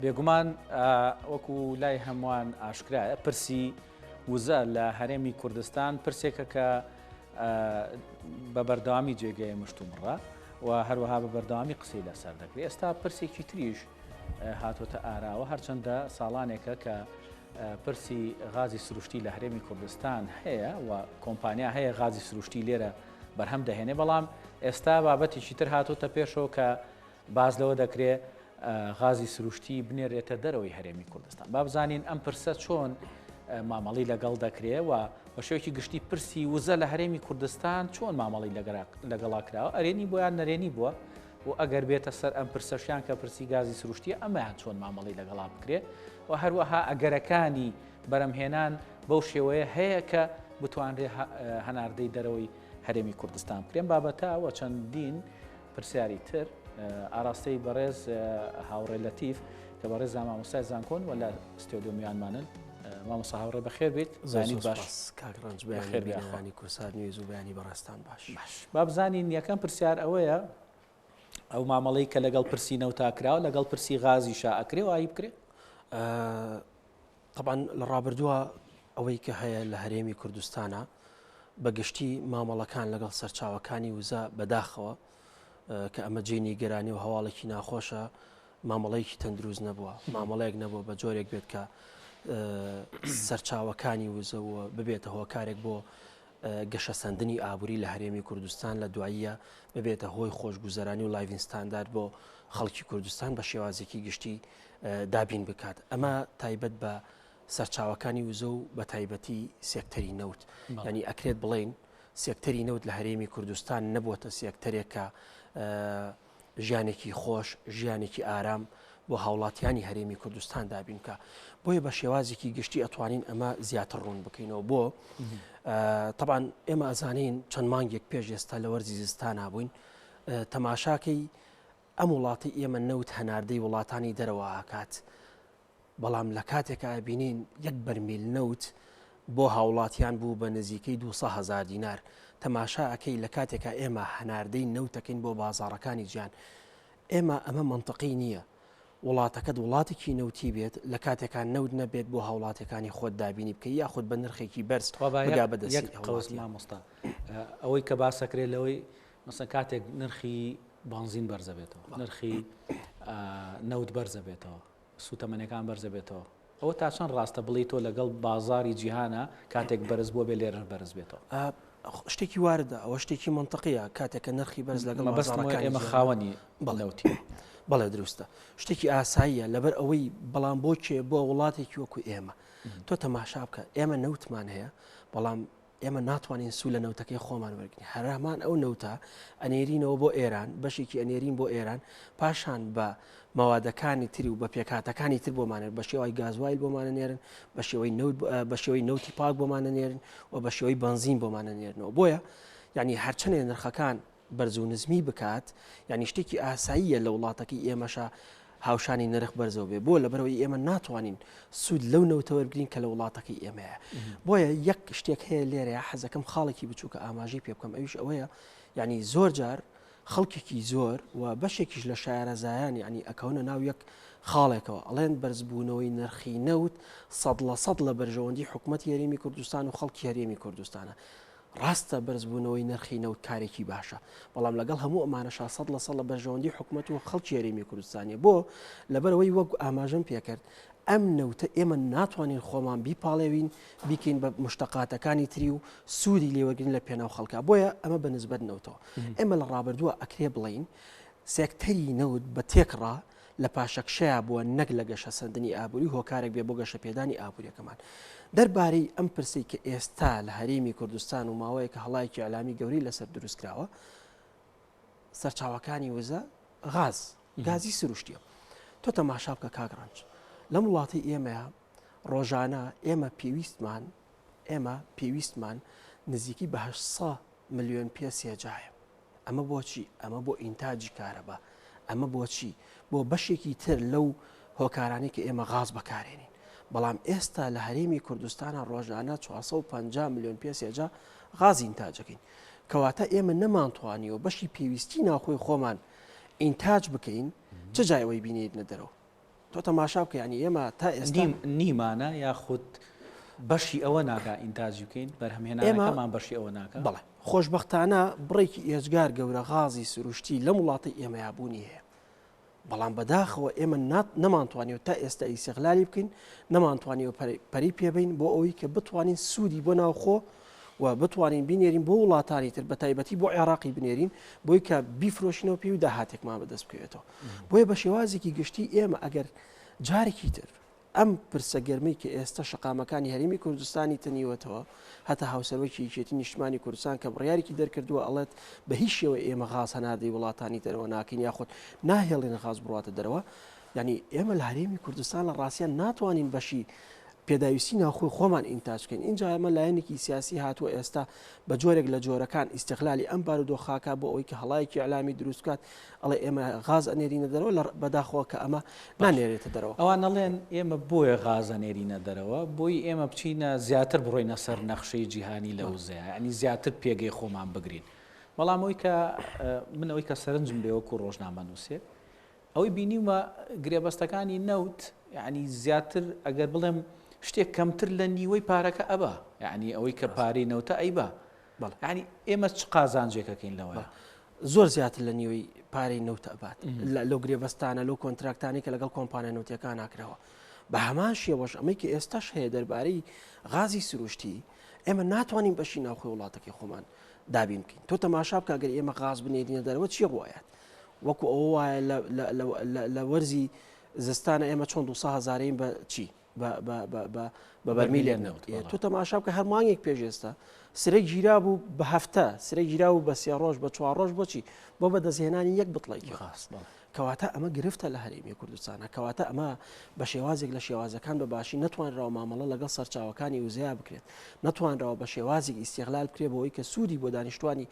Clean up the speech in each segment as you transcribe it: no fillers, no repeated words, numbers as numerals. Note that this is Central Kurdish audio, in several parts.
بێگومان وەکو لای هەمووان ئاشکرایە پرسی وزە لە هەرێمی کوردستان پرسێکە کە بە بەردەوامی جێگەی مشتومڕە و هەروەها بە بەردەوامی قسەی لەسەر دەکرێت. ئێستا پرسێکی تریش هاتوۆتە ئاراوە هەرچەندە ساڵانێکە کە پرسی غازی سروشتی لە هەرێمی کوردستان هەیە و کۆمپانیا هەیە غازی سروشتی لێرە بەرهەم دەهێنێ، بەڵام ئێستا بابەتێکی تر هاتوۆتە پێشەوە کە باز لەوە دەکرێت غازی سروشتی بنێرێتە دەرەوەی هەرێمی کوردستان. با بزانین ئەم پرسە چۆن مامەڵی لەگەڵ دەکرێت و بە شێوەیەکی گشتی پرسی وزە لە هەرێمی کوردستان چۆن مامەڵی لەگەڵا کراوە، ئەرێنی بۆ یان نەرێنی بووە و ئەگەر بێتە سەر ئەم پرسەشیان کە پرسی گازی سروشتیە ئەمەیان چۆن مامەڵی لەگەڵا بکرێت و هەروەها ئەگەرەکانی بەرەمهێنان بەو شێوەیە هەیە کە بتوانرێت هەناردەی دەرەوەی هەرێمی کوردستان بکرێن. بابەتەوە چەندین پرسیاری تر ئاراستەی بەڕێز هاوڕێ لەتیف کە بەڕێز مامۆستای زانکۆن و لە ستۆدیۆ میوانمانن. مامۆستا هاوڕێ بەخێر بێت، زانیت باش کاکڕەنج بەخێربێنانی کورسار نیوز و بەیانی بەڕێستان باش. با بزانین یەکەم پرسیار ئەوەیە ئەو مامەڵەی کە لەگەڵ پرسی نەوتاکراوە لەگەڵ پرسی غازی شائەکرێ و ئایی بکرێت. طبعا لە ڕابردووە ئەوەی کە هەیە لە هەرێمی کوردستانە بەگشتی مامەڵەکان لەگەڵ سەرچاوەکانی وزە بەداخەوە کە ئەمە جێنی گەرانی و هەواڵێکی ناخۆشە، مامەڵەیەکی تەندروست نەبووە، مامەڵەیەک نەبووە بە جۆرێک بێت کە سەرچاوەکانی وزەوە ببێتە هۆکارێک بۆ گەشە سەندنی ئابووری لە هەرێمی کوردستان لە دواییە ببێتە هۆی خۆشگوزەرانی و لایڤین ستاندارد بۆ خەڵکی کوردستان بە شێوازێکی گشتی دابین بکات. ئەمە تایبەت بە سەرچاوەکانی وزە و بە تایبەتی سێکتەری نەوت، ینی ئەکرێت بڵێن سێکتەری نەوت لە هەرێمی کوردستان نەبووەتە سێکتەرێک کە ژیانێکی خۆش، ژیانێکی ئارام بۆ هاوڵاتیانی هەرێمی کوردستان دابین کە بۆیە بە شێوازێکی گشتی ئەتوانین ئەمە زیاتر ڕوون بکەینەوە. بۆ طبعاً ئێمە ئەزانین چەند مانگێک پێش ئێستا لە وەرزی زستان بووین تەماشاکەی ئەم وڵاتی ئێمە نەوت هەناردەی وڵاتانی دەرەوە ئاکات، بەڵام لە کاتێکە بینین یەک بەرمیل نەوت بۆ هاوڵاتیان بوو بە نزیکەی 200,000 دینار. تەماشا ئەەکەی لە کاتێکە ئێمە هەناردەی نەوتەکەین بۆ بازاڕەکانی گیان، ئێمە ئەمە منطقی نییە وڵاتەکەت وڵاتێکی نەوتی بێت لە کاتێکان نەوت نەبێت بۆ هاوڵاتەکانی خۆت دابینی بکە یاخود بە نرخێکی بەرز بگا بەدەستی مامۆستا. ئەوەی کە باسەکرێت لەوەی مەسەن کاتێک نرخی بانزین بەرزە بێتەوە، نرخی نەوت بەرزە بێتەوە، سوتەمەنەکان بەرزە بێتەوە، ئەوە تا چەند ڕاستە بڵی تۆ لەگەڵ بازاری جیهانە کاتێک بەرز بۆ بێ لێرە بەرز بێتەوە. شتێکی واردە، ئەوە شتێکی منطقیە کاتێکە نرخی بەرز لەگەڵ بازارەکان ئێمە خاوەنی بەڵێوتی بەڵێ دروستە، شتێکی ئاساییە لەبەر ئەوەی بەڵام بۆچێ بۆ وڵاتێکی وەکو ئێمە تۆ تەماشا بکە ئێمە نەوتمان هەیە بەڵام ئێمە ناتوانین سوو لە نەوتەکەی خۆمان وەرگین، هەرامان ئەو نەوتە ئەنێرینەوە بۆ ئێران، بەشێکی ئەنێرین بۆ ئێران، پاشان بە مەوادەکانی تری و بە پێکاتەکانی تر بۆمانێت بە شێوەی گازوایل بۆمانە نێرن، بە شێوەی نەوتی پاک بۆمانە نێرن و بە شێوەی بنزین بۆمانە نێرنەوە. بۆیە یعنی هەرچەنێ نرخەکان بەرز و نزمی بکات، یعنی شتێکی ئاساییە لە وڵاتەکەی ئێمەشە هاوشانی نرخ بەرزەوە بێ، بۆ لەبەرەوەی ئێمە ناتوانین سوود لەو نەوتەوە بگرین کە لە وڵاتەکەی ئێمەیە. بۆیە یەک شتێک هەیە لێرەیە حەزەکەم خاڵێکی بچووکە ئاماژەی پێ بکەم، ئەویش ئەوەیە یعنی زۆر جار خەڵکێکی زۆر و بەشێکیش لە شارەزایان یعنی ئەکەونە ناو یەک خاڵێکەوە ئەڵێن بەرزبوونەوەی نرخی نەوت 100% لە بەرژەوەندی حکوومەتی هەرێمی کوردستان و خەڵکی هەرێمی کوردستانە. ڕاستە بەرزبوونەوەی نرخی نەوت کارێکی باشە، بەڵام لەگەڵ هەموو ئەمانەشا 100% لە بەرژەوەندی حکوومەت و خەڵکی هەرێمی کوردستانیە. بۆ لەبەرەوەی وەک ئاماژەم پێکرد ئەم نەوتە ئێمە ناتوانین خۆمان بیپاڵێوین بیکەین بە مشتەقاتەکانی تری و سوودی لێوەرگین لە پێناو خەڵکە، بۆیە ئەمە بە نسبەت نەوتەوە ئێمە لە ڕابردووە ئەکرێ بڵین سێکتەری نەوت بە تێکڕا لە پاشەکشەیە بووە نەک لە گەشە سەندنی ئابووری هۆکارێک بێ بۆ گەشە پێدانی ئابووریەکەمان. دەربارەی ئەم پرسی کە ئێستا لە هەرێمی کوردستان و ماوەیە کە هەڵایەکی ئەلامی گەوری لەسەر دروستکراوە سەرچاوەکانی وزە گازی سروشتیە. تۆ تەماشا بکە کاگڕەنج لەم وڵاتی ئێمەیە ڕۆژانە ئێمە پێویستمان نزیکی بە 800 ملیۆن پێ سێجایە. ئەمە بۆچی؟ ئەمە بۆ ئینتاجی کارەبا، ئەمە بۆچی؟ بۆ بەشێکی تر لەو هۆکارانی کە ئێمە غاز بەکارێنین. بەڵام ئێستا لە هەرێمی کوردستانە ڕۆژانە 450 ملیۆن پێ سێجا غازی ئینتاجەکەین، کەواتە ئێمە نەمانتوانیەوە بەشی پێویستی ناخۆی خۆمان ئینتاج بکەین چه جایەوەی بینێت نەدەرەوە. تۆ تەماشا بکە ینی ئێمە تا ئێستا نیمانە یاخود بەشی ئەوە ناکە ئینتاجی بکەین بەرهەمهێنانەکەمان بەشی ئەوە ناکە بەڵێ خۆشببختانە بڕێکی ئێزگار گەورە غازی سروشتی لە وڵاتی ئێمە یابوونی هەیە بەڵام بەداخەوە ئێمە نەمانتوانێت تا ئێستا ئیسیغلالی بکەین نەمانتوانێت پەری پێبین بۆ ئەوەی کە بتوانین سوودی بۆ ناوخۆ و بتوانین بینێرین بۆ وڵاتانی تر بە تایبەتی بۆ عێراقی بنێرین بۆی کە بیفرۆشینەوە پێی و داهاتێکمان بەدەست بکەوێتەوە بۆیە بە شێوازێکی گشتی ئێمە ئەگەر جارێکی تر ئەم پرسە گەرمەی کە ئێستا شقامەکانی هەرێمی کوردستانی تەنیوەتەوە هەتا هاوسەرۆکی یەکێتی نیشتمانی کوردستان کە بڕیارێکی دەرکردووە ئەڵێت بە هیچ شێوە ئێمە غاز هەنادەی وڵاتانی دەرەوە ناکەین یاخۆت ناهێڵێن غاز بڕاتە دەرەوە ینی ئێمە لە هەرێمی کوردستان لە ڕاستیان ناتوانین بەشی پێداویستی ناخۆی خۆمان ئینتاجکەین اینجا ئەمە لایەنێکی سیاسی هاتووە ئێستا بە جۆرێک لە جۆرەکان ئیستیغلالی ئەم بارودۆخاکە بۆ ئەوەی کە هەڵایەکی ئەلامی دروستکات ئەڵێ ئێمە غاز ئەنێرینە دەرەوە لە بەداخەوە کە ئەمە نانێرێتە دەرەوە ئەوان ئەڵێن ئێمە بۆیە غازە نێرینە دەرەوە بۆی ئێمە بچینە زیاتر بڕۆینە سەر نەخشەی جیهانی لە وزەیە ینی زیاتر پێگەی خۆمان بگرین بەڵام ئەوی کە من ئەوەی کە سەرنجم لێوەکو ڕۆژنامە نووسێ ئەوەی بینیمە گرێبەستەکانی نەوت ینی زیاتر ئەگەر بڵێم شتێک کەمتر لە نیوەی پارەکە ئەبا یعنی ئەوەی کە پارەی نەوتە ئەیبا ینی ئێمە چ قازانجێکەکەین لەوە زۆر زیاتر لە نیوەی پارەی نەوتە ئەبات لەو گرێبەستانە لەو کۆنتراکتانی کە لەگەڵ کۆمپانیا نەوتیەکان ناکرەوە بە هەمان شێوەش ئەمەی کە ئێستاش هەیە دەربارەی غازی سروشتی ئێمە ناتوانین بەشی ناوخۆی وڵاتەکەی خۆمان دابین بکەین تۆ تەماشا بکە گەر ئێمە غاز بنێرینە دەرەوە چی ڕوایەت وەکو ئەوە وایە لە وەرزی زستانە ئێمە چۆن 200,000 بە چی بە بەرمیلێن نەوت تۆ تەماشا بکە هەر مانگێک پێش ئێستا سرەی گیرا بوو بە هەفتە سرەی گیرا و بە 3 ڕۆژ بە 4 ڕۆژ بۆچی بۆ بەدەستهێنانی یەک بتڵێکی خاص کەواتە ئەمە گرفتە لە هەرێمی کوردستانە کەواتە ئەمە بە شێوازێک لە شێوازەکان بە باشی نەتوانراوە مامەڵە لەگەڵ سەرچاوەکانی وزەیە بکرێت نەتوانراوە بە شێوازێک ئیستیغلال بکرێت بۆەوەی کە سوودی بۆ دانیشتوانی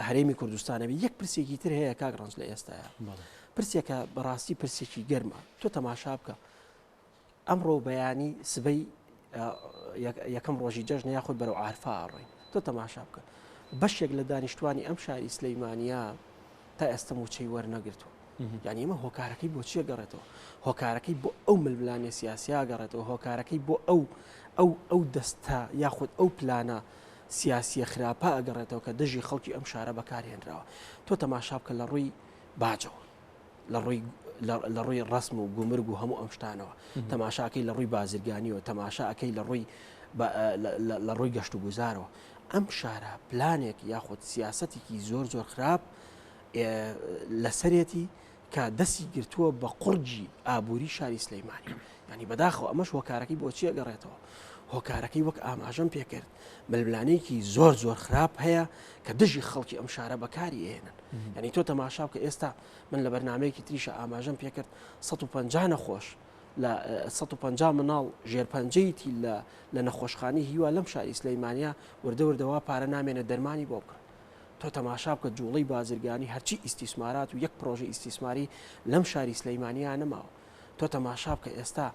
هەرێمی کوردستانەبی یەک پرسێکی تر هەیە کاگڕنج لە ئێستاە پرسێکە بەڕاستی پرسێکی گەرمە تۆ تەماشا بکە ئەمڕۆ بەیانی سبەی یەکەم ڕۆژی جەژن یاخود بەرەو عارفا ئاڕۆین تۆ تەماشا بکە بەشێک لە دانیشتوانی ئەم شاری سلەیمانیا تا ئێستا موچەی وەرنەگرتووە یعنی ئمە هۆکارەکەی بۆ چیە گەڕێتەوە هۆکارەکەی بۆ ئەو ململانێ سیاسیا گەڕێتەوە هۆکارەکەی بۆ ئەو دەستە یاخود ئەو پلانە سیاسیە خراپە ئەگەڕێتەوە کە دژی خەڵکی ئەم شارە بەکارهێنراوە تۆ تەماشا بکە لە ڕووی باجەوە لە ڕووی ڕسم و گومرگ و هەموو ئەم شتانەوە تەماشاکەی لە ڕووی بازرگانیەوە تەماشاکەی لە ڕووی گەشت و گوزارەوە ئەم شارە پلانێک یاخود سیاسەتێکی زۆر خراپ لەسەرێتی کە دەستی گرتووە بە قورجی ئابووری شاری سلەیمانی ینی بەداخەوە ئەمەش هۆکارەکەی بۆ چیە گەڕێتەوە هۆکارەکەی وەک ئاماژەم پێکرد ململانەیەکی زۆر خراپ هەیە کە دژی خەڵکی ئەم شارە بەکاری هێنن ینی تۆ تەماشا بکە ئێستا من لە بەرنمەیەکی تریشە ئاماژەم پێکرد 150 نەخۆش لە 150 مناڵ ژێرپەنجەیەتی لە نەخۆشخانەی هیوا لەم شاری سلەیمانیا وردەوردەوە پارە نامێنە دەرمانی بۆ بکە تۆ تەماشا بکە جوڵەی بازرگانی هەرچی ئیسیسمارات و یەک پرۆژه ئیسیسماری لەم شاری سلەیمانیا نەماوە تۆ تەماشا بکە ئێستا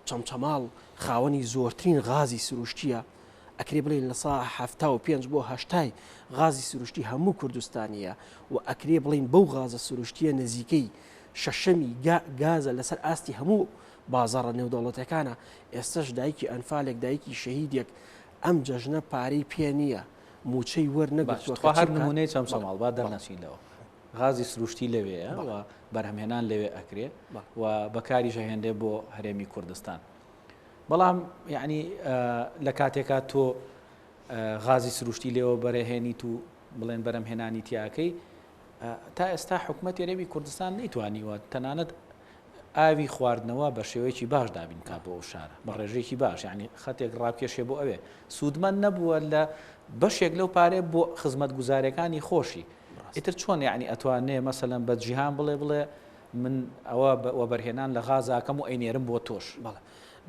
چەمچەماڵ خاوەنی زۆرترین غازی سروشتیە ئەکرێ بڵێن لە سا 75 بۆ 80 غازی سروشتی هەموو کوردستانیە و ئەکرێ بڵین بەو غازە سروشتیە نزیکەی شەشەمی گازە لەسەر ئاستی هەموو بازاڕە نێودەوڵەتەکانە ئێستش دایکی ئەنفالێک دایکی شەهیدێک ئەم جەژنە پارەی پێ نییە موچەی وەرنەگرتووە هەر نمونەی چەمچەماڵ با دەرنەچینەوە غازی سروشتی لەوەیە و بەرهەمهێنان لەوێ ئەکرێ و بەکاری ژەهێندێ بۆ هەرێمی کوردستان بەڵام یعنی لە کاتێکا تۆ غازی سروشتی لێەوە بەرەهێنیت و بڵێن بەرهەمهێنانی تیاکەی تا ئێستا حکوومەت هەرێمی کوردستان نەیتوانیوە تەنانەت ئاوی خواردنەوە بە شێوەیەکی باش دابین کا بۆ ئەو شارە بە ڕێژەیەکی باش یعنی خەتێک ڕاکێشێ بۆ ئەوێ سوودمەند نەبووە لە بەشێک لەو پارێ بۆ خزمەت گوزارەکانی خۆشی ئیتر چۆن یعنی ئەتوانێ مەسەلەن بە جیهان بڵێ من ئەوە وەبەرهێنان لە غازاکەم و ئەینێرم بۆ تۆش بەڵێ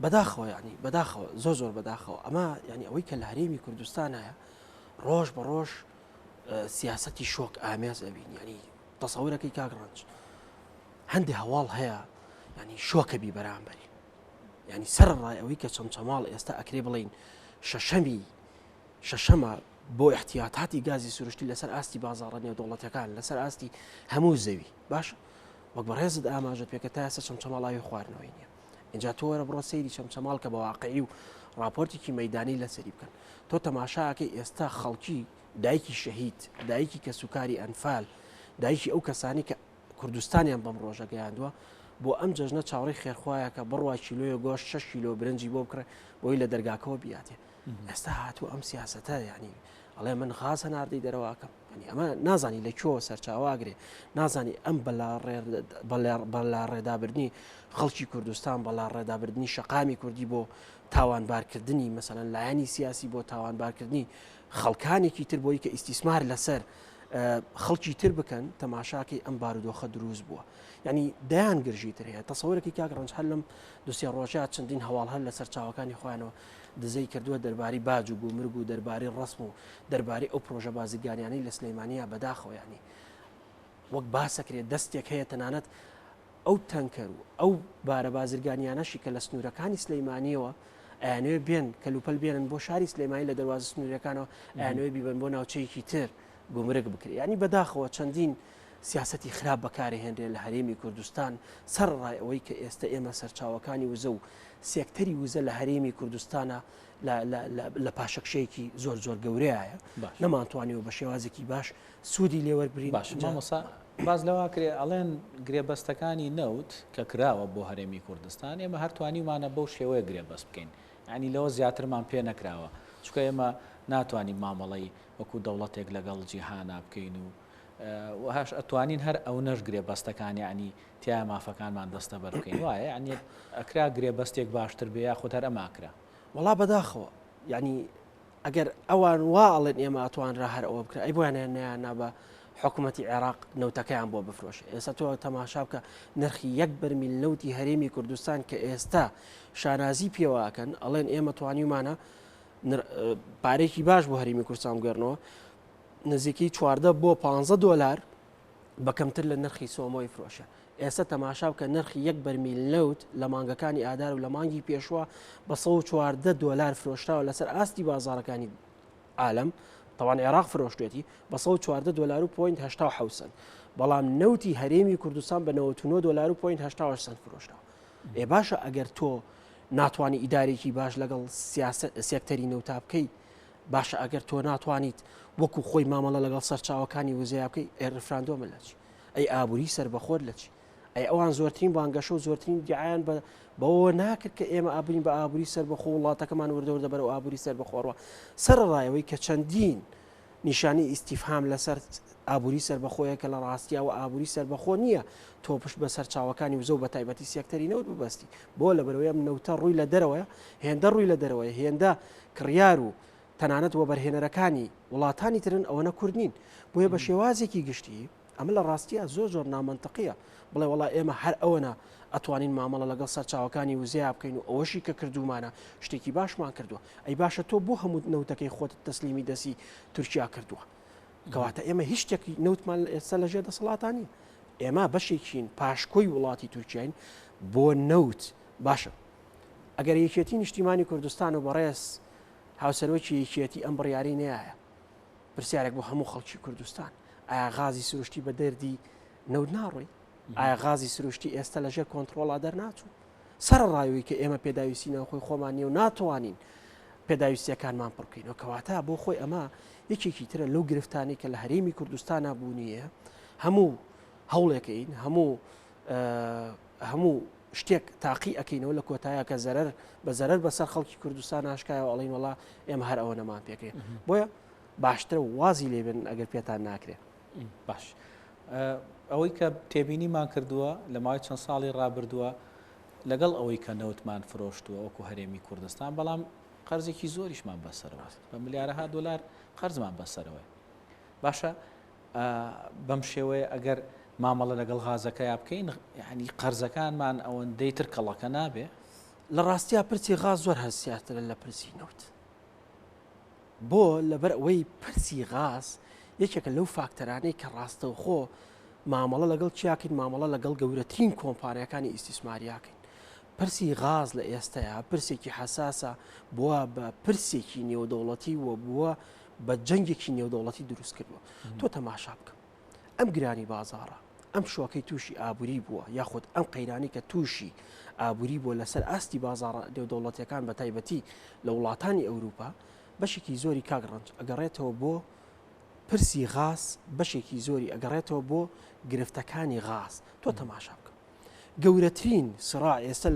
بەداخەوە ینی بەداخەوە زۆر بەداخەوە ئەمە ینی ئەوەی کە لە هەرێمی کوردستان هەیە ڕۆژ بە ڕۆژ سیاسەتی شۆک ئامێز ئەبین ینی تەسەورەکەی کاگڕنج هەندێک هەواڵ هەیە ینی شۆکەبی بەرامبەری ینی سەر ڕای ئەوەی کە چەمچەماڵ ئێستا ئەکرێ بڵین شەشەمە بۆ احتیاطاتی گازی سروشتی لەسەر ئاستی بازاڕە نێودەوڵەتەکان لەسەر ئاستی هەموو زەوی باش وەک بەڕێزت ئاماژت پێکە تا ئێستا چەمچەماڵاوی خواردنەوەی نییە. اینجا تۆ وەرە بڕۆ سەیری چەمچەماڵ کە بە واقعی و راپۆرتێکی مەیدانی لەسەری بکەن. تۆ تەماشاکەی ئێستا خەڵکی دایکی شەهید، دایکی کە سوکاری ئەنفال، دایکی ئەو کەسانی کە کوردستانیان بەم ڕۆژە گەیاندووە بۆ ئەم جەژنە چاوەڕی خێرخوایە کە بڕوا کیلۆیە گۆشت 6 کیلۆ برنجی بۆ بکڕێ بۆی لە دەرگاکەوە بیاتێ. ئێستا هاتووە ئەم سیاسەتە ینی ئەڵێ من غاز هەناردەی دەرەواکەم، ئەمە نازانی لە کۆ سەرچاواگرێ، نازانی ئەم بەلا ڕێدابردنی خەڵکی کوردستان بەلا ڕێدابردنی شەقامی کوردی بۆ تاوانبارکردنی مەسەلەن لایەنی سیاسی بۆ تاوانبارکردنی خەڵکانێکی تر بۆی کە ئیسیسمار لەسەر خەڵکی تر بکەن تەماشاکەی ئەم بارودۆخە دروست بووە. ینی دەیان گرژی تر هەیە تەسەوەرێکی کاک ڕەنج هەر لەم دوسیە ڕۆژات چەندین هەواڵ هەر لەسەر چاوەکانی خۆیانەوە دزەی کردووە دەرباری باج و گومرگ و دەرباری ڕسم و دەرباری ئەو پرۆژە بازرگانیانەی لە سلەیمانیە بەداخەوەیانی وەک باسەکرێت دەستێک هەیە تەنانەت ئەو تەنکەر و ئەو بارە بازرگانیانەشی کە لە سنوورەکانی سلەیمانیەوە ئەیانوێ بێن کەلوپەل بێنن بۆ شاری سلەیمانی لە دەواز سنوورەکانەوە ئەیانوێ بیبن بۆ ناوچەیەکی تر گومرگ بکرێت. ینی بەداخەوە چەندین سیاسەتی خراپ بەکاری هێنرێن لە هەرێمی کوردستان سەرڕای ئەوەی کە ئێستا ئێمە سەرچاوەکانی وزە و سێکتەری وزە لە هەرێمی کوردستانە لە پاشەکشەیەکی زۆر زۆر گەورەیە نەمانتوانیەوە بە شێوازێکی باش سوودی لێوەربرین. باشمەسا باز لەوا کرێ ئەڵێن گرێبەستەکانی نەوت کە کراوە بۆ هەرێمی کوردستان ئێمە هەرتوانیمانە بەو شێوەیە گرێبەست بکەین، ینی لەوە زیاترمان پێ نەکراوە چکە ئێمە ناتوانین مامەڵی وەکو دەوڵەتێک لەگەڵ جیهانا بکەین و هەش ئەتوانین هەر ئەو نەش گرێبەستەکان ینی تیا مافەکانمان دەستە بەر بکەین وایە ینی ئەکرا گرێبەستێک باشتر بێ خۆ هەر ئەماکرا وڵا بەداخەوە ینی ئەگەر ئەوان واڵێن ئێمە ئەتوانرا هەر ئەوە بکرا ئەی بۆیانیان نیاننا بە حکوومەتی عێراق نەوتەکەیان بۆ بفرۆشێ. ئێستا تۆ تەماشا بکە نرخی 1 بەرمیل نەوتی هەرێمی کوردستان کە ئێستا شانازی پێواکەن ئەڵێن ئێمە توانیمانە پارێکی باش بۆ هەرێمی کوردستان گەڕنەوە نزیکی 14 بۆ 15 دلار بەکەمتر لە نرخی سۆمۆی فرۆشە. ئێستا تەماشا بکە نرخی 1 بەرمیل نەوت لە مانگەکانی ئادار و لە مانگی پێشوە بە 114 دلار فرۆشتاوە لەسەر ئاستی بازارەکانی عالم تاوان عێراق فرۆشتێتی بە 114 دلار و پوینت 1970 سنت، بەڵام نەوتی هەرێمی کوردستان بە 99 دلار و پوینت 1970 سنت فرۆشتاوە. ئێ باشە ئەگەر تۆ ناتوانانی ئیدارێکی باش لەگەڵ سێکتەری نەوتا بکەیت باشە ئەگەر تۆ ناتوانیت وەکو خۆی مامەڵە لەگەڵ سەرچاوەکانی وزەیە بکەی ڕفراندۆمە لە چی ئەی ئابووری سەربەخۆر لە چی ئەی ئەوان زۆرترین بانگەشە و زۆرترین دیعیان بەوە ناکرد کە ئێمە ئابوورین بە ئابووری سەربەخۆ وڵاتەکەمان وردەوردە بەرەو ئابووری سەربەخۆڕەوە سەرڕایەوەی کە چەندین نیشانی ئیسیفهام لەسەر ئابووری سەربەخۆیە کە لە ڕاستیا و ئابووری سەربەخۆ نییە تۆ پشت بە سەرچاوەکانی وزە و بە تایبەتی سێکتەری نەوت ببەستی بۆ لە بەرەوەی ئەم نەوتە ڕووی لە دەرەوەیە هێندە ڕووی لە دەرەوەی هێندە کڕیار و تەنانەت وە بەرهێنەرەکانی وڵاتانی ترن ئەوەنە کوردنین بۆیە بە شێوازێکی گشتی ئەمە لە ڕاستیە زۆر نامەنتەقیە بڵێ وڵا ئێمە هەر ئەوەنە ئەتوانین مامەڵە لەگەڵ سەرچاوەکانی وزەیە بکەین و ئەوەشی کە کردومانە شتێکی باشمان کردووە ئەی باشە تۆ بۆ هەموو نەوتەکەی خۆت تەسلیمی دەسی تورکیا کردووە کەواتە ئێمە هیچ شتێکی نەوتمان ئێستا لەژێر دەسەڵاتانی ئێمە بەشێکین پاشکۆی وڵاتی تورکیاین بۆ نەوت باشە ئەگەر یەکێتی نیشتیمانی کوردستان و بەڕێز هاوسەرۆکی یەکێتی ئەم بڕیاری نایە پرسیارێک بۆ هەموو خەڵکی کوردستان ئایا غازی سروشتی بە دەردی نەوت ناڕۆی ئایا غازی سروشتی ئێستا لەژێر کۆنتترۆڵا دەرناچوو سەرڕایەوەی کە ئێمە پێداویستینەوە خۆی خۆمانیە و ناتوانین پێداویستیەکانمان پڕکەینەوە کەواتە بۆ خۆی ئەمە یەکێکی ترە لەو گرفتانی کە لە هەرێمی کوردستان بوونیە هەموو هەوڵێکین هەموو شتێک تاقی ئەەکەینەوە لە کۆتایە کە بە زەرەر بەسەر خەڵکی کوردستان ئاشکایەوە ئەڵین وڵا ئێمە هەر ئەوە نەمان پێکرێ بۆیە باشترە وازی لێبن ئەگەر پێتان ناکرێت باش ئەوەی کە تێبینیمان کردووە لە ماوەی چەند ساڵی ڕابردووە لەگەڵ ئەوەی کە نەوتمان فرۆشتووە وەکو هەرێمی کوردستان بەڵام قەرزێکی زۆریشمان بەسەرەوە بە ملیارەها دلار قەرزمان بەسەرەوە باشە بەم شێوەیە ئەگەر مامەڵە لەگەڵ غازەکەی بکەین ینی قەرزەکانمان ئەوەندەی تر کەڵەکە نابێ لە ڕاستیا پرسی غاز زۆر هەستیاترە لە پرسی نەوت بۆ لەبەر ئەوەی پرسی غاز یەکێکە لەو فاکتەرانەی کە ڕاستەوخۆ مامەڵە لەگەڵ چیاکەین مامەڵە لەگەڵ گەورەترین کۆمپانیەکانی ئیسیسماریاکەین پرسی غاز لە ئێستایا پرسێکی حساسە بووە بە پرسێکی نێودەوڵەتی و بووە بە جەنگێکی نێودەوڵەتی دروست کردووە تۆ تەماشا بکە ئەم گرانی بازارە ئەم شوەکەی تووشی ئابووری بووە یاخود ئەم قەیرانی کە تووشی ئابووری بووە لەسەر ئاستی بازاڕ دەوڵەتەکان بە تایبەتی لە وڵاتانی ئەوروپا بەشێکی زۆری کاگڕنج ئەگەڕێتەوە بۆ پرسی غاز بەشێکی زۆری ئەگەڕێتەوە بۆ گرفتەکانی غاز تۆ تەماشا بکە گەورەترین سڕاع ئێستا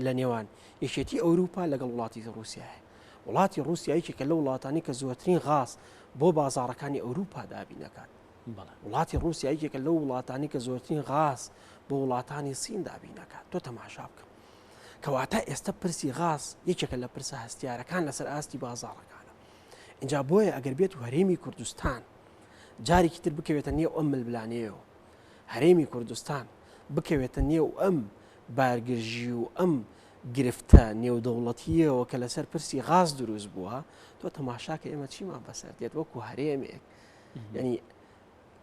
لە نێوان یەکێتی ئەوروپا لەگەڵ وڵاتی رووسایە وڵاتی رووسایەکێکە لە وڵاتانی کە زۆرترین غاز بۆ بازاڕەکانی ئەوروپا دابینەکان وڵاتی رووسایەکێکە لەو وڵاتانی کە زۆرترین غاز بۆ وڵاتانی سین دابینەکات تۆ تەماشا بکە کەواتە ئێستا پرسی غاز یەکێکە لە پرسە هەستیارەکان لەسەر ئاستی بازاڕەکانە اینجا بۆیە ئەگەر بێت و هەرێمی کوردستان جارێکی تر بکەوێتە نێو ئەم ملبلانەیەوە هەرێمی کوردستان بکەوێتە نێو ئەم بارگرژی و ئەم گرفتە نێودەوڵەتیەوە کە لەسەر پرسی غاز دروست بووە تۆ تەماشاکە ئێمە چیمان بەسەر دێت وەکو هەرێمێک یعنی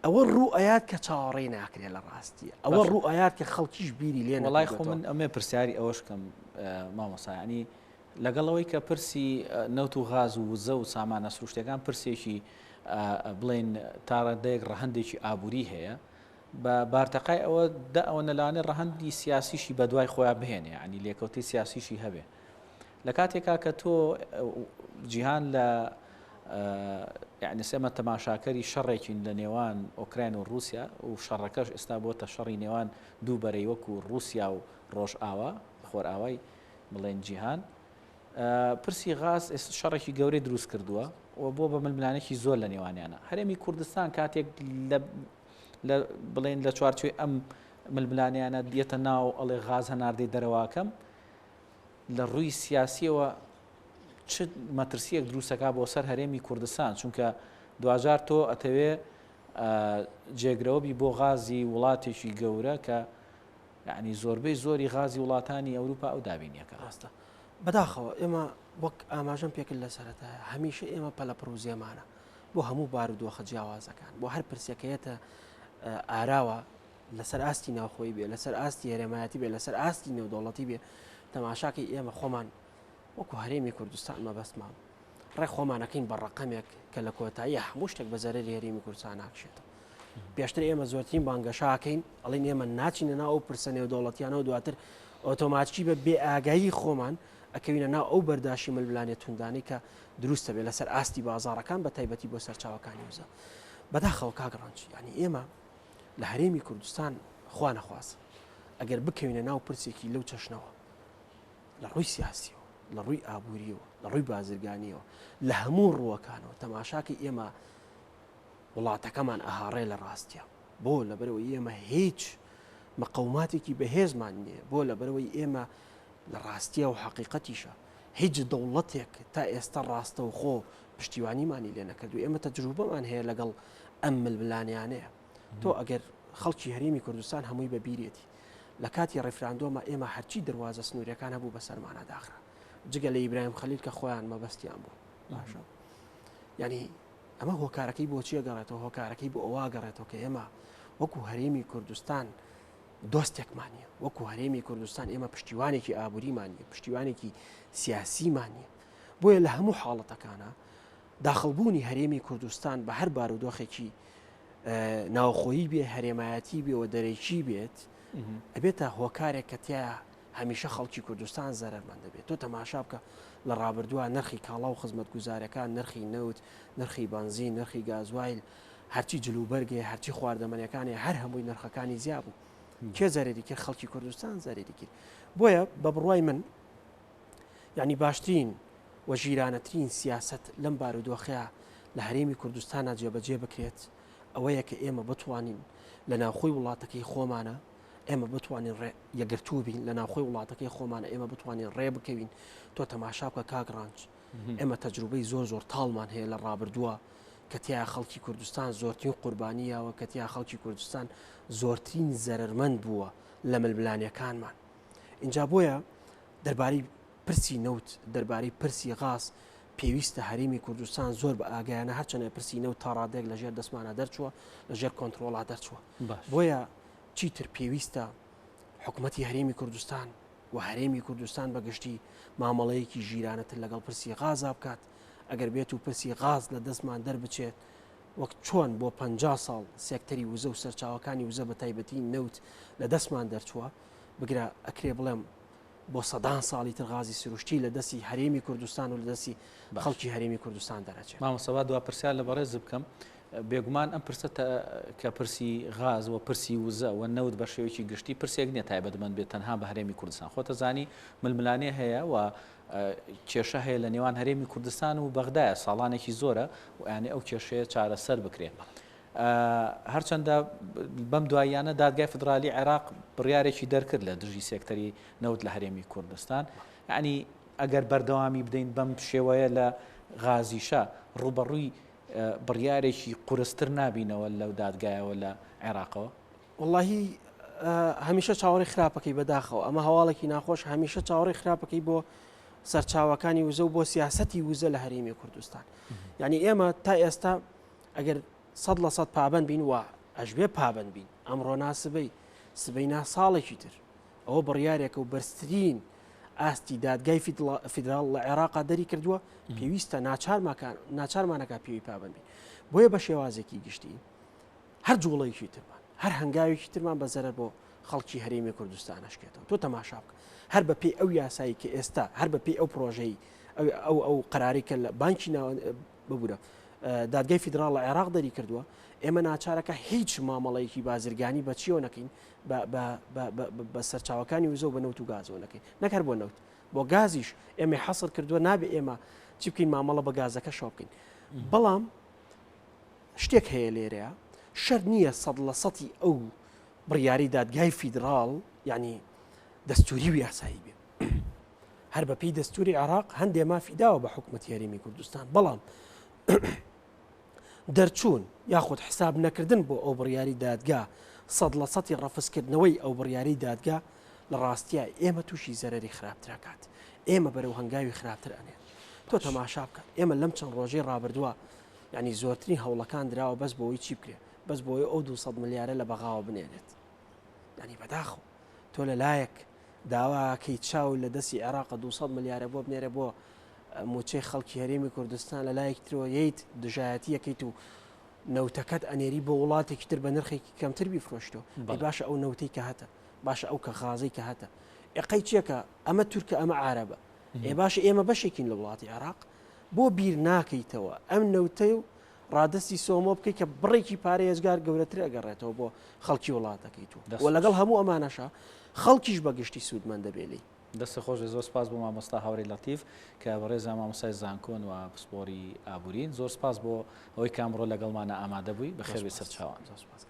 ئەوە ڕوئەیات کە چاوەڕێی ناکرێت لە ڕاستی ئەوە ڕوئەیات کە خەڵکیش بیری لێ وڵای خۆ من ئەمێ پرسیاری ئەوەشکەم مامۆسایانی لەگەڵەوەی کە پرسی نەوت و غاز و وزە و سامانە سروشتەکان پرسێکی بڵێن تاڕەدەیەک ڕەهەندێکی ئابووری هەیە بە بارتەقای ئەوە ئەوە نەلانێ ڕەهەندی سیاسیشی بە دوای خۆیان بهێنێ ینی لێکەوتی سیاسیشی هەبێ لە کاتێکا کە تۆ جیهان لە یعنی سێمە تەماشاکەری شەڕێکین لە نێوان ئۆکراین و رووسیا و شەڕەکەش ئێستا بۆتە شەڕی نێوان دوو بەرەی وەکو رووسیا و ڕۆژئاوا خۆرئاوای بڵێن جیهان پرسی غاز شەڕێکی گەورەی دروست کردووە و بۆ بە ململانێکی زۆر لە نێوانیانە هەرێمی کوردستان کاتێک بڵێن لە چوارچوی ئەم ململانیانە دیێتە ناو ئەڵێ غاز هەناردەی دەرەواکەم لە ڕووی سیاسیەوە چ مەترسیەک دروستەکە بۆ سەر هەرێمی کوردستان چونکە دوجار تۆ ئەتەوێ جێگرەوەبی بۆ غازی وڵاتێکی گەورە کە یعنی زۆربەی زۆری غازی وڵاتانی ئەوروپا ئەو دابینیەکە ڕاستە بەداخەوە ئێمە وەک ئاماژەم پێکرد لە سەرەتایە هەمیشە ئێمە پەلە پرۆزیێمانە بۆ هەموو بارودۆخە جیاوازەکان بۆ هەر پرسیەکەیەتە ئاراوە لەسەر ئاستی ناوخۆی بێ لەسەر ئاستی هەرێمایەتی بێ لەسەر ئاستی نێودەوڵەتی بێ تەماشاکەی ئێمە خۆمان وەکو هەرێمی کوردستان مەبەستمان ڕێ خۆمانەکەین بە ڕقەمێک کە لە کۆتاییە هەموو شتێک بە زەرەری هەرێمی کوردستان ناکشێتەوە پێشتر ئێمە زۆرترین بانگەشاکەین ئەڵێن ئێمە ناچینە ناو ئەو پرسە نێودەوڵەتیانەوە دواتر ئۆتۆماتیکی بە بێ ئاگایی خۆمان ئەکەوینە ناو ئەو بەرداشی ململانێت توندانی کە دروستە بێت لەسەر ئاستی بازاڕەکان بە تایبەتی بۆ سەرچاوەکانی وزە بەداخەوە کاگڕانچ ینی ئێمە لە هەرێمی کوردستان خوا نەخواست ئەگەر بکەوینە ناو پرسێکی لەو چەشنەوە لە ڕووی سیاسیەوە لە ڕووی ئابووریەوە لە ڕووی بازرگانیەوە لە هەموو ڕووەکانەوە تەماشاکە ئێمە وڵاتەکەمان ئەهاڕێ لە ڕاستیە بۆ لەبەرەوەی ئێمە هیچ مەقەوماتێکی بەهێزمان نییە بۆ لەبەرەوەی ئێمە لە ڕاستیە و حقیقەتیشە هیچ دەوڵەتێک تا ئێستا ڕاستە و خۆ پشتیوانیمانی لێ نەکردو ئێمە تەجروبەمان هەیە لەگەڵ ئەم ململانیانەیە تۆ ئەگەر خەڵکی هەرێمی کوردستان هەمووی بەبیرێتی لە کاتی ڕێفراندۆمە ئێمە هەرچی دەواازە سنوورەکان هەبوو بەسەرمانە داخرا جگە لە ئیبراهیم خەلیل کە خۆیان مەبەستیان بوو باشە ینی ئەمە هۆکارەکەی بۆ چیە گەڕێتەوە هۆکارەکەی بۆ ئەوە گەڕێتەوە کە ئێمە وەکو هەرێمی کوردستان دۆستێکمانە وەکو هەرێمی کوردستان ئێمە پشتیوانێکی ئابووریمانە پشتیوانێکی سیاسیمانە بۆیە لە هەموو حاڵەتەکانە داخڵبوونی هەرێمی کوردستان بە هەر بارودۆخێکی ناوخۆیی بێ هەرێمایەتی بێ و دەرەکی بێت ئەبێتە هۆکارێک کە تیا هەمیشە خەڵکی کوردستان زەرمەند دەبێت تۆ تەماشا بکە لە ڕابردووە نرخی کاڵا و خزمەت گوزارەکان نرخی نەوت نرخی بنزین نرخی گازوایل هەرچی جلوبەرگێ هەرچی خواردەمەنیەکانی هەر هەمووی نرخەکانی زیاد بوو کێ زەرێری کرد خەڵکی کوردستان زەرێری کرد بۆیە بە بڕوای من یعنی باشترین و ژیرانەترین سیاست لەم بارودۆخەیە لە هەرێمی کوردستانە جێبەجێ بکرێت ئەوەیە کە ئێمە بتوانین لە ناوخۆی وڵاتەکەی خۆمانە ئێمە بتوانین یەکگرتوو بین لە ناوخۆی وڵاتەکەی خۆمانە ئێمە بتوانین ڕێ بکەوین تۆ تەماشا بکە کاگڕانج ئێمە تەجروبەی زۆر تاڵمان هەیە لە ڕابردووە کە تیا خەڵکی کوردستان زۆرترین قوربانیەوە کە تیا خەڵکی کوردستان زۆرترین زەرمەند بووە لە ململانیەکانمان اینجا بۆیە دەربارەی پرسی نەوت دەربارەی پرسی غاز پێویستە هەرێمی کوردستان زۆر بە ئاگایانە هەرچەنە پرسی نەوت تا ڕادێک لەژێر دەستمانە دەرچووە لەژێر کۆنتترۆڵا دەرچووە بۆیە چیتر پێویستە حکوومەتی هەرێمی کوردستان و هەرێمی کوردستان بەگشتی مامەڵەیەکی ژیرانەتر لەگەڵ پرسی غازا بکات ئەگەر بێت و پرسی غاز لە دەستمان دەربچێت وەک چۆن بۆ 50 ساڵ سێکتەری وزە و سەرچاوەکانی وزە بە تایبەتی نەوت لە دەستمان دەرچووە بگرە ئەکرێ بڵێم بۆ سەدان ساڵی تر غازی سروشتی لە دەستی هەرێمی کوردستان و لە دەستی خەڵکی هەرێمی کوردستان دەرەچێت. مامۆستا دوا پرسیار لە بەڕێز بکەم بێگومان ئەم پرسە کە پرسی غاز و پرسی وزە و نەوت بە شێوەیەکی گشتی پرسێک نییە تایبەتمەند بێت تەنها بە هەرێمی کوردستان خۆتە زانی ململانێ هەیە و کێشە هەیە لە نێوان هەرێمی کوردستان و بەغدایە ساڵانێکی زۆرە و یانێ ئەو کێشەیە چارەسەر بکرێت. هەرچەندە بەم دواییانە دادگای فدرالی عێراق بڕیارێکی دەرکرد لە دژی سێکتەری نەوت لە هەرێمی کوردستان یعنی ئەگەر بەردەوامی بدەین بەم شێوەیە لە غازیشە ڕوبەڕووی بڕیارێکی قورستر نابینەوە لەو دادگایەوە لە عێراقەوە. واللهی هەمیشە چاوەڕی خراپەکەی بەداخەوە ئەمە هەواڵێکی ناخۆش هەمیشە چاوەڕی خراپەکەی بۆ سەرچاوەکانی وزە و بۆ سیاسەتی وزە لە هەرێمی کوردستان. یعنی ئێمە تا ئێستا ئەگەر 100% پابند بین و ئەژبێ پابند بین ئەمڕۆ ناسبەی سبەی ناساڵێکی تر ئەوە بڕیارێکە و بەرزترین ئاستی دادگای فیدرال لە عێراقا دەری کردووە پێویستە ناچارمانەکە پێوی پابند بین. بۆیە بە شێوازێکی گشتی هەر جوڵەیەکی ترمان هەر هەنگاوێکی ترمان بەزەرەر بۆ خەڵکی هەرێمی کوردستان ئەشکێتەوە. تۆ تەماشا بکە هەر بە پێی ئەو یاسایی کە ئێستا هەر بە پێی ئەو پرۆژەی ئەو قەراری کە لە بانکی ببوورە دادگای فیدرال لە عێراق دەری کردووە ئێمە ناچارەکە هیچ مامەڵەیەکی بازرگانی بە چیەوە نەکەین بە سەرچاوەکانی وزە و بە نەوت و گازەوە نەکەین نەکەر بۆ نەوت بۆ گازیش ئێمە حەسر کردووە نابێ ئێمە چی بکەین مامەڵە بە گازەکە شۆ بکەین. بەڵام شتێک هەیە لێرەیە شەر نییە 100% ئەو بڕیاری دادگای فیدرال یعنی دەستوری و یاسایی بێ هەر بە پێی دەستوری عێراق هەندێ مافیداوە بە حکوومەتی هەرێمی کوردستان بەڵام دەرچوون یاخود حساب نەکردن بۆ ئەو بڕیاری دادگا 100% ڕەفزکردنەوەی ئەو بڕیاری دادگا لە ڕاستیە ئێمە تووشی زەرری خراپترکات ئێمە بەرەو هەنگاوی خراپتر ئەنێت. تۆ تەماشا بکە ئێمە لەم چەند ڕۆژەی ڕابردووە ینی زۆرترین هەوڵەکان دراوە بەس بۆەوەی چی بکرێت بەس بۆی ئەو 200 ملیارە لە بەغاوە بنێنێت. ینی بەداخۆ تۆ لەلایەک داواکەی چاو لە دەستی عێراق 200 ملیارە بۆ بنێرە بۆ موچەی خەڵکی هەرێمی کوردستان لەلایەک ترەوە ییت دژایەتیەکەیت و نەوتەکەت ئەنێری بۆ وڵاتێکی تر بە نرخێکی کەمتر بیفرۆشتەوە باشە ئەو نەوتەی کە هەتە باشە ئەو کە غازەی کە هەتە ئەقەی چیەکە ئەمە تورکە ئەمە عارەبە باشە ئێمە بەشێکین لە وڵاتی عێراق بۆ بیر ناکەیتەوە ئەم نەوتەی و ڕادستی سۆمۆ بکەی کە بڕێکی پارەی ێزگار گەورەتر ئەگەڕێتەوە بۆ خەڵکی وڵاتەکەی تو و لەگەڵ هەموو ئەمانەشە خەڵکیش بەگشتی سوودمەند دەبێلی. دەستە خۆش زۆر سپاس بۆ مامۆستا هاوڕێی لەتیف کە بەڕێز مامۆستای زانکۆن و پسپۆری ئابوورین زۆر سپاس بۆ ئەوەی کامڕۆ لەگەڵمانە ئامادە بووی بەخێر بێ سەرچاوان.